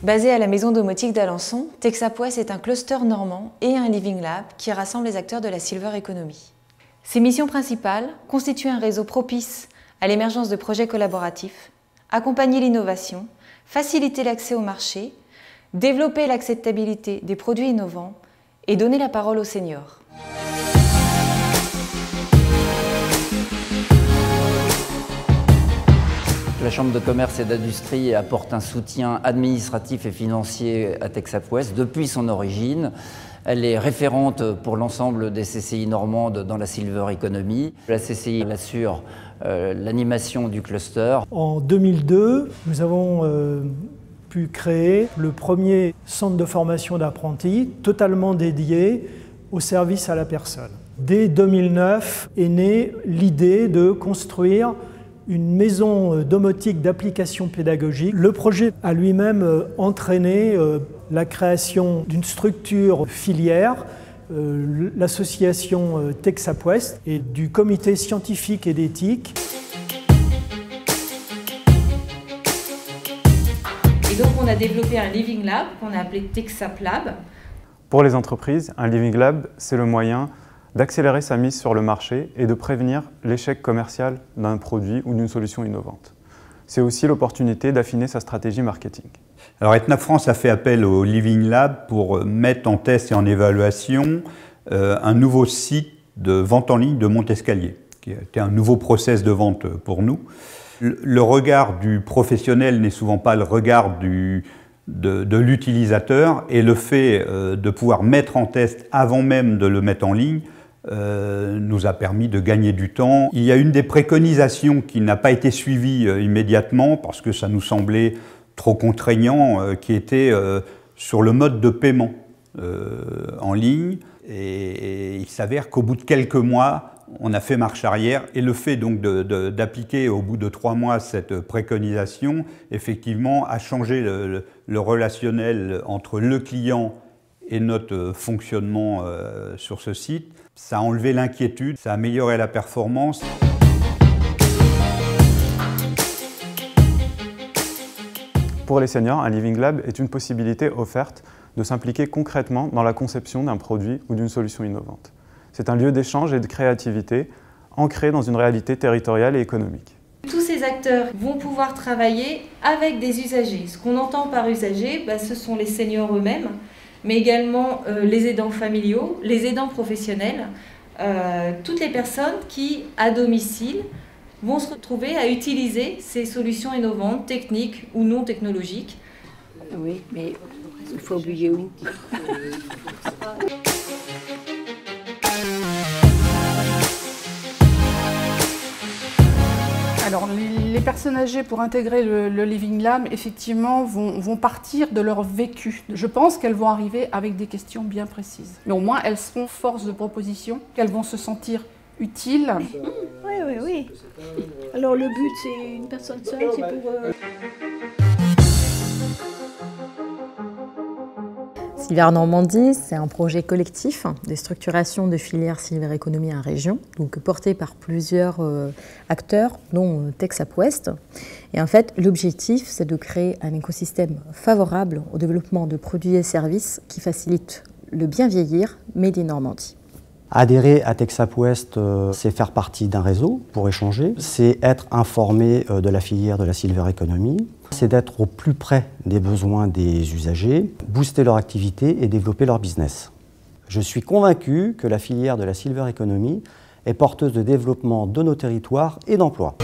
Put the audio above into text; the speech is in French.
Basé à la maison domotique d'Alençon, Texapouest est un cluster normand et un living lab qui rassemble les acteurs de la Silver Economy. Ses missions principales constituent un réseau propice à l'émergence de projets collaboratifs, accompagner l'innovation, faciliter l'accès au marché, développer l'acceptabilité des produits innovants et donner la parole aux seniors. La Chambre de commerce et d'industrie apporte un soutien administratif et financier à Texapouest depuis son origine. Elle est référente pour l'ensemble des CCI normandes dans la Silver Economy. La CCI assure l'animation du cluster. En 2002, nous avons pu créer le premier centre de formation d'apprentis totalement dédié au service à la personne. Dès 2009 est née l'idée de construire une maison domotique d'application pédagogique. Le projet a lui-même entraîné la création d'une structure filière, l'association Texapouest et du comité scientifique et d'éthique. Et donc on a développé un Living Lab qu'on a appelé TexapLab. Pour les entreprises, un Living Lab, c'est le moyen d'accélérer sa mise sur le marché et de prévenir l'échec commercial d'un produit ou d'une solution innovante. C'est aussi l'opportunité d'affiner sa stratégie marketing. Alors Etna France a fait appel au Living Lab pour mettre en test et en évaluation un nouveau site de vente en ligne de Montescalier, qui a été un nouveau process de vente pour nous. Le regard du professionnel n'est souvent pas le regard de l'utilisateur, et le fait de pouvoir mettre en test avant même de le mettre en ligne nous a permis de gagner du temps. Il y a une des préconisations qui n'a pas été suivie immédiatement parce que ça nous semblait trop contraignant, qui était sur le mode de paiement en ligne. Et il s'avère qu'au bout de quelques mois, on a fait marche arrière, et le fait donc d'appliquer au bout de 3 mois cette préconisation, effectivement, a changé le relationnel entre le client et notre fonctionnement sur ce site. Ça a enlevé l'inquiétude, ça a amélioré la performance. Pour les seniors, un Living Lab est une possibilité offerte de s'impliquer concrètement dans la conception d'un produit ou d'une solution innovante. C'est un lieu d'échange et de créativité ancré dans une réalité territoriale et économique. Tous ces acteurs vont pouvoir travailler avec des usagers. Ce qu'on entend par usagers, ce sont les seniors eux-mêmes, mais également les aidants familiaux, les aidants professionnels, toutes les personnes qui, à domicile, vont se retrouver à utiliser ces solutions innovantes, techniques ou non technologiques. Oui, mais il faut oublier où? Alors, les personnes âgées, pour intégrer le Living Lab, effectivement, vont partir de leur vécu. Je pense qu'elles vont arriver avec des questions bien précises. Mais au moins, elles seront force de proposition, qu'elles vont se sentir utiles. Oui. Alors, le but, c'est une personne seule, c'est pour... Silver Normandie, c'est un projet collectif de structuration de filières Silver Economy en région, donc porté par plusieurs acteurs, dont Texapouest. Et en fait, l'objectif, c'est de créer un écosystème favorable au développement de produits et services qui facilitent le bien vieillir Made in Normandie. Adhérer à Texapouest, c'est faire partie d'un réseau pour échanger, c'est être informé de la filière de la Silver Economy, c'est d'être au plus près des besoins des usagers, booster leur activité et développer leur business. Je suis convaincu que la filière de la Silver Economy est porteuse de développement de nos territoires et d'emplois.